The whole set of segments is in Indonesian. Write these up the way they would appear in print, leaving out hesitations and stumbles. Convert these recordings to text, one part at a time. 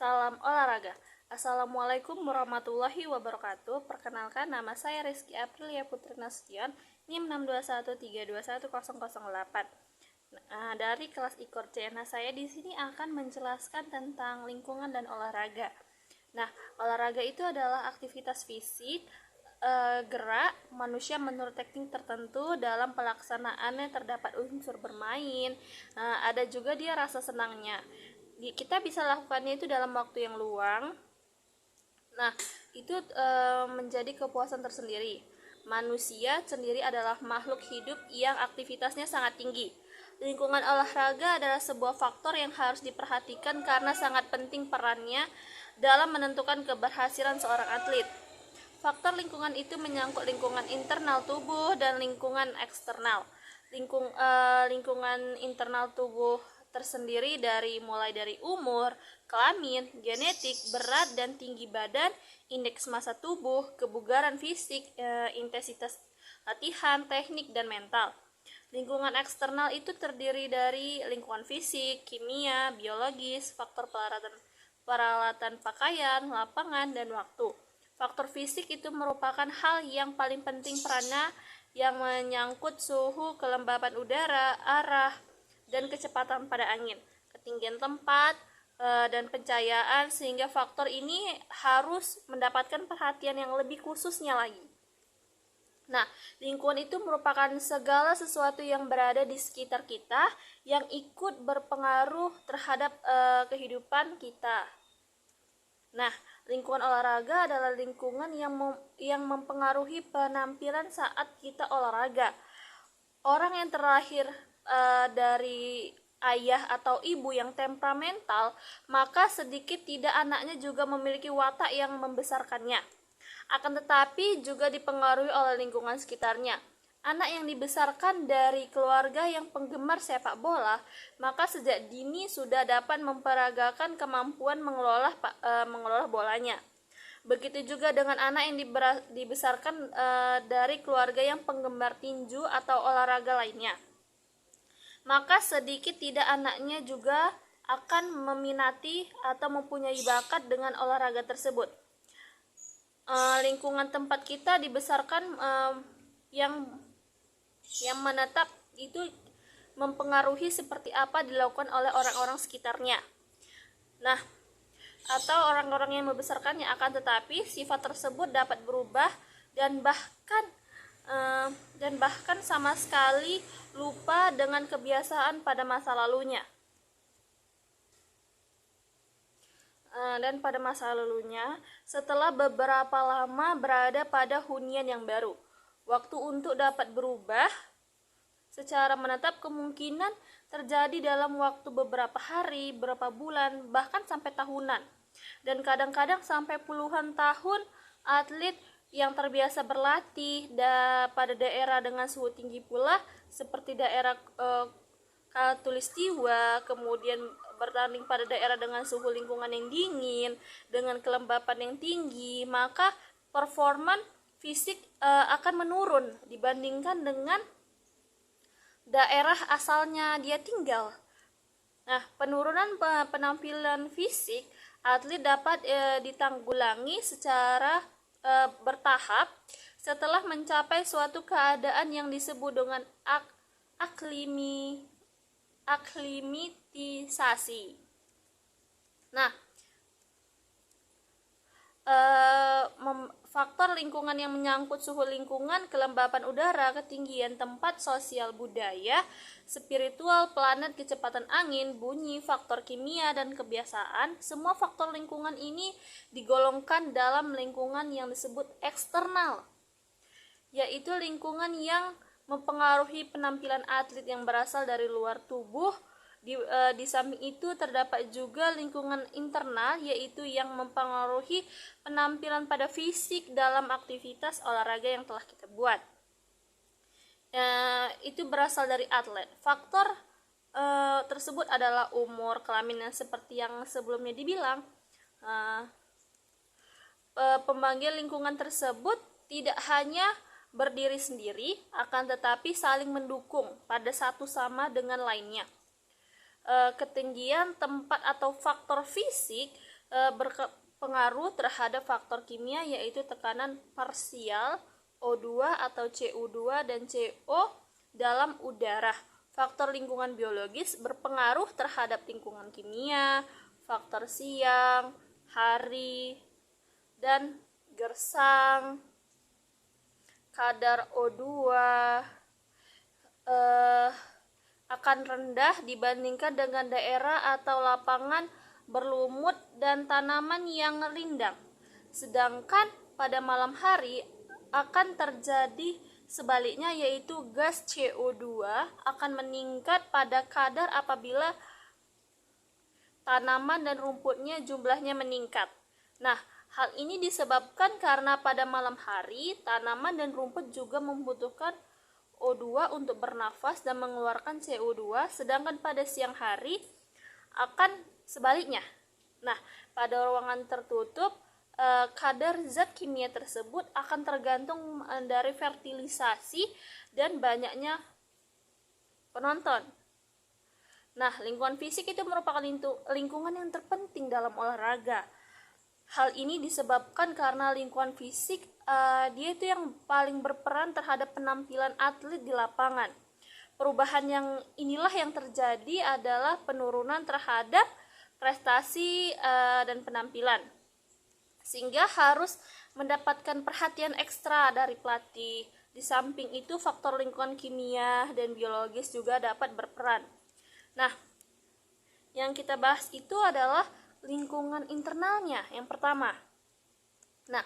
Salam olahraga. Assalamualaikum warahmatullahi wabarakatuh. Perkenalkan, nama saya Rizky Aprilia Putri Nasution, NIM 621321008. Dari kelas IKOR C. Saya di sini akan menjelaskan tentang lingkungan dan olahraga. Olahraga itu adalah aktivitas fisik gerak manusia menurut teknik tertentu. Dalam pelaksanaannya terdapat unsur bermain, ada juga dia rasa senangnya. Kita bisa lakukannya itu dalam waktu yang luang. Itu menjadi kepuasan tersendiri. Manusia sendiri adalah makhluk hidup yang aktivitasnya sangat tinggi. Lingkungan olahraga adalah sebuah faktor yang harus diperhatikan karena sangat penting perannya dalam menentukan keberhasilan seorang atlet. Faktor lingkungan itu menyangkut lingkungan internal tubuh dan lingkungan eksternal. Lingkungan internal tubuh tersendiri mulai dari umur, kelamin, genetik, berat dan tinggi badan, indeks massa tubuh, kebugaran fisik, intensitas latihan, teknik, dan mental. Lingkungan eksternal itu terdiri dari lingkungan fisik, kimia, biologis, faktor peralatan pakaian, lapangan, dan waktu. Faktor fisik itu merupakan hal yang paling penting perannya, yang menyangkut suhu, kelembapan udara, arah, dan kecepatan pada angin, ketinggian tempat, dan pencahayaan, sehingga faktor ini harus mendapatkan perhatian yang lebih khususnya lagi. Lingkungan itu merupakan segala sesuatu yang berada di sekitar kita yang ikut berpengaruh terhadap kehidupan kita. Lingkungan olahraga adalah lingkungan yang mempengaruhi penampilan saat kita olahraga. Orang yang terlahir dari ayah atau ibu yang temperamental, maka sedikit tidak anaknya juga memiliki watak yang membesarkannya. Akan tetapi juga dipengaruhi oleh lingkungan sekitarnya. Anak yang dibesarkan dari keluarga yang penggemar sepak bola, maka sejak dini sudah dapat memperagakan kemampuan mengelola bolanya. Begitu juga dengan anak yang dibesarkan dari keluarga yang penggemar tinju atau olahraga lainnya, maka sedikit tidak anaknya juga akan meminati atau mempunyai bakat dengan olahraga tersebut. Lingkungan tempat kita dibesarkan yang menetap itu mempengaruhi seperti apa dilakukan oleh orang-orang sekitarnya. Atau orang-orang yang membesarkannya, akan tetapi sifat tersebut dapat berubah dan bahkan sama sekali lupa dengan kebiasaan pada masa lalunya. Setelah beberapa lama berada pada hunian yang baru, waktu untuk dapat berubah secara menetap kemungkinan terjadi dalam waktu beberapa hari, beberapa bulan, bahkan sampai tahunan, dan kadang-kadang sampai puluhan tahun. Atlet yang terbiasa berlatih pada daerah dengan suhu tinggi pula, seperti daerah Khatulistiwa, kemudian bertanding pada daerah dengan suhu lingkungan yang dingin, dengan kelembapan yang tinggi, maka performa fisik akan menurun dibandingkan dengan daerah asalnya dia tinggal. Penurunan penampilan fisik atlet dapat ditanggulangi secara bertahap setelah mencapai suatu keadaan yang disebut dengan aklimatisasi. Faktor lingkungan yang menyangkut suhu lingkungan, kelembapan udara, ketinggian tempat, sosial budaya, spiritual, planet, kecepatan angin, bunyi, faktor kimia, dan kebiasaan. Semua faktor lingkungan ini digolongkan dalam lingkungan yang disebut eksternal, yaitu lingkungan yang mempengaruhi penampilan atlet yang berasal dari luar tubuh. Di samping itu terdapat juga lingkungan internal, yaitu yang mempengaruhi penampilan pada fisik dalam aktivitas olahraga yang telah kita buat. Itu berasal dari atlet. Faktor tersebut adalah umur, kelamin, yang seperti yang sebelumnya dibilang. Pembagian lingkungan tersebut tidak hanya berdiri sendiri, akan tetapi saling mendukung pada satu sama dengan lainnya. Ketinggian tempat atau faktor fisik berpengaruh terhadap faktor kimia, yaitu tekanan parsial O2 atau CU2 dan CO dalam udara. Faktor lingkungan biologis berpengaruh terhadap lingkungan kimia, faktor siang, hari, dan gersang, kadar O2 akan rendah dibandingkan dengan daerah atau lapangan berlumut dan tanaman yang rindang. Sedangkan pada malam hari akan terjadi sebaliknya, yaitu gas CO2 akan meningkat pada kadar apabila tanaman dan rumputnya jumlahnya meningkat. Nah, hal ini disebabkan karena pada malam hari tanaman dan rumput juga membutuhkan O2 untuk bernafas dan mengeluarkan CO2, sedangkan pada siang hari akan sebaliknya. Nah, pada ruangan tertutup, kadar zat kimia tersebut akan tergantung dari fertilisasi dan banyaknya penonton. Nah, lingkungan fisik itu merupakan lingkungan yang terpenting dalam olahraga. Hal ini disebabkan karena lingkungan fisik dia itu yang paling berperan terhadap penampilan atlet di lapangan. Perubahan yang inilah yang terjadi adalah penurunan terhadap prestasi dan penampilan, sehingga harus mendapatkan perhatian ekstra dari pelatih. Di samping itu, faktor lingkungan kimia dan biologis juga dapat berperan. Nah, yang kita bahas itu adalah lingkungan internalnya yang pertama. Nah,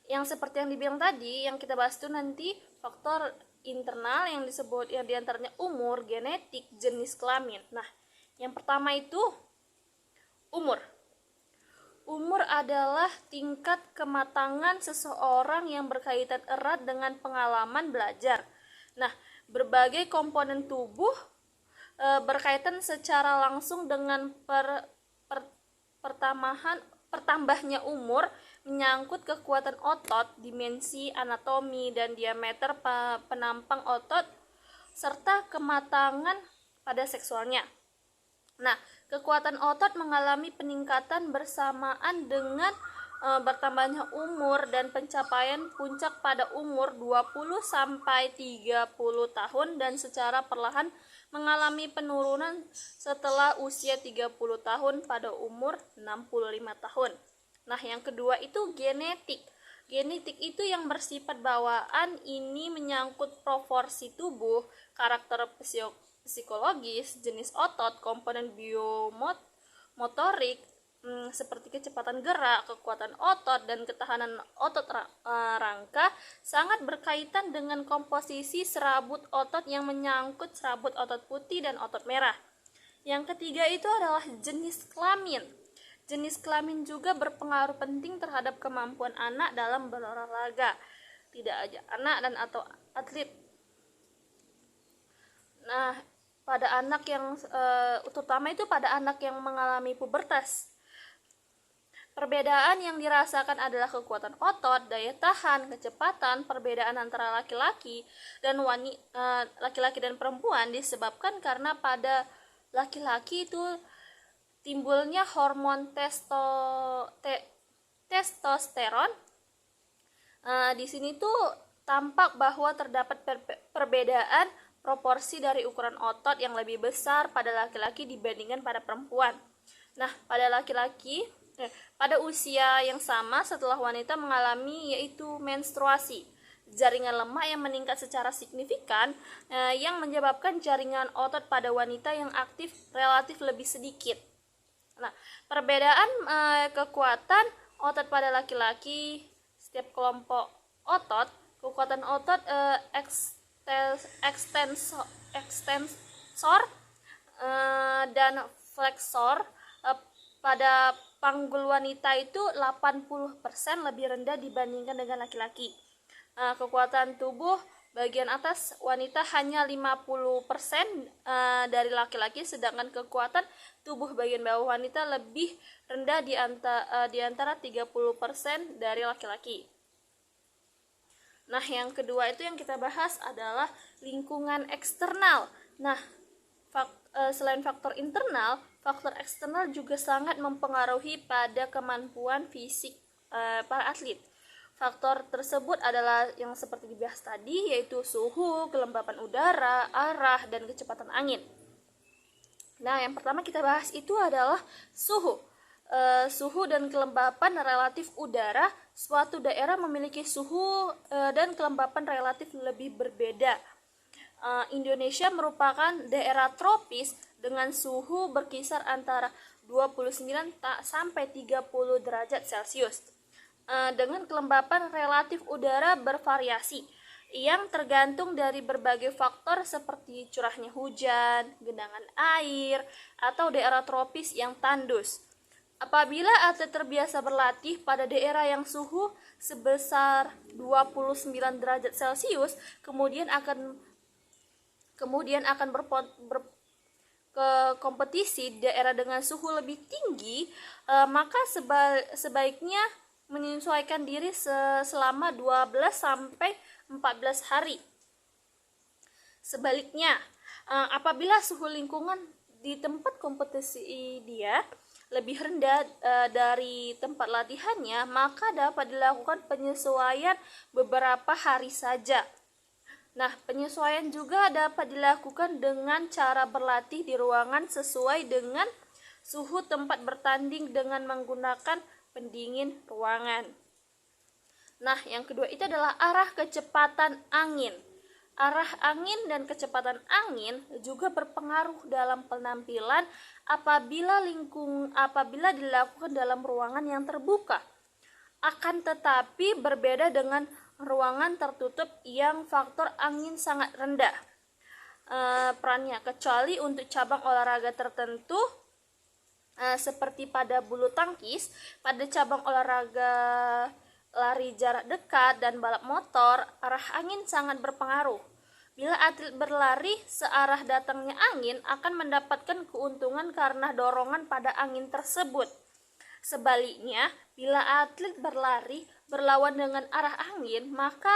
yang seperti yang dibilang tadi, yang kita bahas itu nanti faktor internal yang disebut yang diantaranya umur, genetik, jenis kelamin. Nah, yang pertama itu umur. Umur adalah tingkat kematangan seseorang yang berkaitan erat dengan pengalaman belajar. Nah, berbagai komponen tubuh berkaitan secara langsung dengan pertambahnya umur, menyangkut kekuatan otot, dimensi anatomi dan diameter penampang otot, serta kematangan pada seksualnya. Nah, kekuatan otot mengalami peningkatan bersamaan dengan bertambahnya umur dan pencapaian puncak pada umur 20 sampai 30 tahun dan secara perlahan mengalami penurunan setelah usia 30 tahun pada umur 65 tahun. Nah, yang kedua itu genetik. Genetik itu yang bersifat bawaan, ini menyangkut proporsi tubuh, karakter psikologis, jenis otot, komponen biomotorik seperti kecepatan gerak, kekuatan otot, dan ketahanan otot rangka sangat berkaitan dengan komposisi serabut otot yang menyangkut serabut otot putih dan otot merah. Yang ketiga itu adalah jenis kelamin. Jenis kelamin juga berpengaruh penting terhadap kemampuan anak dalam berolahraga, tidak aja anak dan atau atlet. Nah, pada anak yang terutama itu pada anak yang mengalami pubertas, perbedaan yang dirasakan adalah kekuatan otot, daya tahan, kecepatan. Perbedaan antara laki-laki dan laki-laki dan perempuan disebabkan karena pada laki-laki itu timbulnya hormon testosteron. Di sini tuh tampak bahwa terdapat perbedaan proporsi dari ukuran otot yang lebih besar pada laki-laki dibandingkan pada perempuan. Nah, pada laki-laki pada usia yang sama setelah wanita mengalami yaitu menstruasi, jaringan lemak yang meningkat secara signifikan yang menyebabkan jaringan otot pada wanita yang aktif relatif lebih sedikit. Nah, perbedaan kekuatan otot pada laki-laki, setiap kelompok otot, kekuatan otot ekstensor dan flexor pada panggul wanita itu 80% lebih rendah dibandingkan dengan laki-laki. Kekuatan tubuh bagian atas wanita hanya 50% dari laki-laki, sedangkan kekuatan tubuh bagian bawah wanita lebih rendah di antara 30% dari laki-laki. Nah, yang kedua itu yang kita bahas adalah lingkungan eksternal. Nah, selain faktor internal, faktor eksternal juga sangat mempengaruhi pada kemampuan fisik para atlet. Faktor tersebut adalah yang seperti dibahas tadi, yaitu suhu, kelembapan udara, arah, dan kecepatan angin. Nah, yang pertama kita bahas itu adalah suhu. Suhu dan kelembapan relatif udara. Suatu daerah memiliki suhu dan kelembapan relatif lebih berbeda. Indonesia merupakan daerah tropis dengan suhu berkisar antara 29 sampai 30 derajat Celcius. Dengan kelembapan relatif udara bervariasi yang tergantung dari berbagai faktor seperti curahnya hujan, genangan air, atau daerah tropis yang tandus. Apabila atlet terbiasa berlatih pada daerah yang suhu sebesar 29 derajat Celcius, kemudian akan ke kompetisi daerah dengan suhu lebih tinggi, maka sebaiknya menyesuaikan diri selama 12 sampai 14 hari. Sebaliknya, apabila suhu lingkungan di tempat kompetisi dia lebih rendah dari tempat latihannya, maka dapat dilakukan penyesuaian beberapa hari saja. Nah, penyesuaian juga dapat dilakukan dengan cara berlatih di ruangan sesuai dengan suhu tempat bertanding dengan menggunakan pendingin ruangan. Nah, yang kedua itu adalah arah kecepatan angin. Arah angin dan kecepatan angin juga berpengaruh dalam penampilan apabila dilakukan dalam ruangan yang terbuka. Akan tetapi berbeda dengan ruangan tertutup yang faktor angin sangat rendah perannya, kecuali untuk cabang olahraga tertentu seperti pada bulu tangkis. Pada cabang olahraga lari jarak dekat dan balap motor, arah angin sangat berpengaruh. Bila atlet berlari searah datangnya angin, akan mendapatkan keuntungan karena dorongan pada angin tersebut. Sebaliknya, bila atlet berlari berlawan dengan arah angin, maka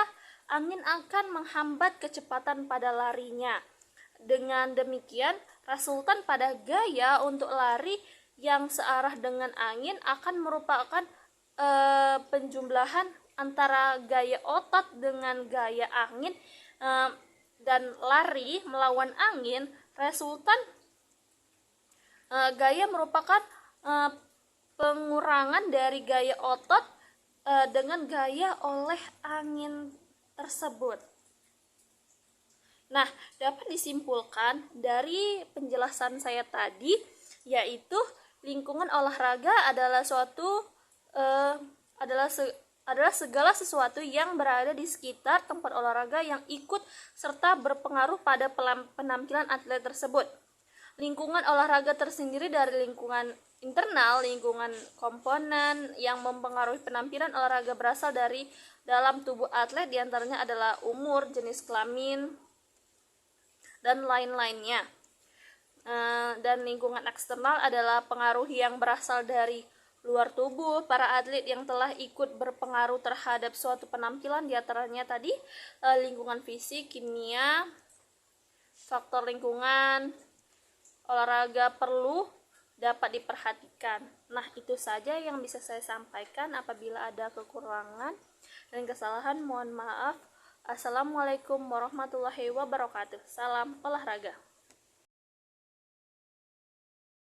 angin akan menghambat kecepatan pada larinya. Dengan demikian, resultan pada gaya untuk lari yang searah dengan angin akan merupakan penjumlahan antara gaya otot dengan gaya angin, dan lari melawan angin. Resultan gaya merupakan pengurangan dari gaya otot dengan gaya oleh angin tersebut. Nah, dapat disimpulkan dari penjelasan saya tadi, yaitu lingkungan olahraga adalah adalah segala sesuatu yang berada di sekitar tempat olahraga yang ikut serta berpengaruh pada penampilan atlet tersebut. Lingkungan olahraga tersendiri dari lingkungan internal, lingkungan komponen yang mempengaruhi penampilan olahraga berasal dari dalam tubuh atlet, diantaranya adalah umur, jenis kelamin, dan lain-lainnya. Dan lingkungan eksternal adalah pengaruh yang berasal dari luar tubuh para atlet yang telah ikut berpengaruh terhadap suatu penampilan, diantaranya tadi lingkungan fisik, kimia, faktor lingkungan olahraga perlu dapat diperhatikan. Nah, itu saja yang bisa saya sampaikan. Apabila ada kekurangan dan kesalahan, mohon maaf. Assalamualaikum warahmatullahi wabarakatuh. Salam olahraga.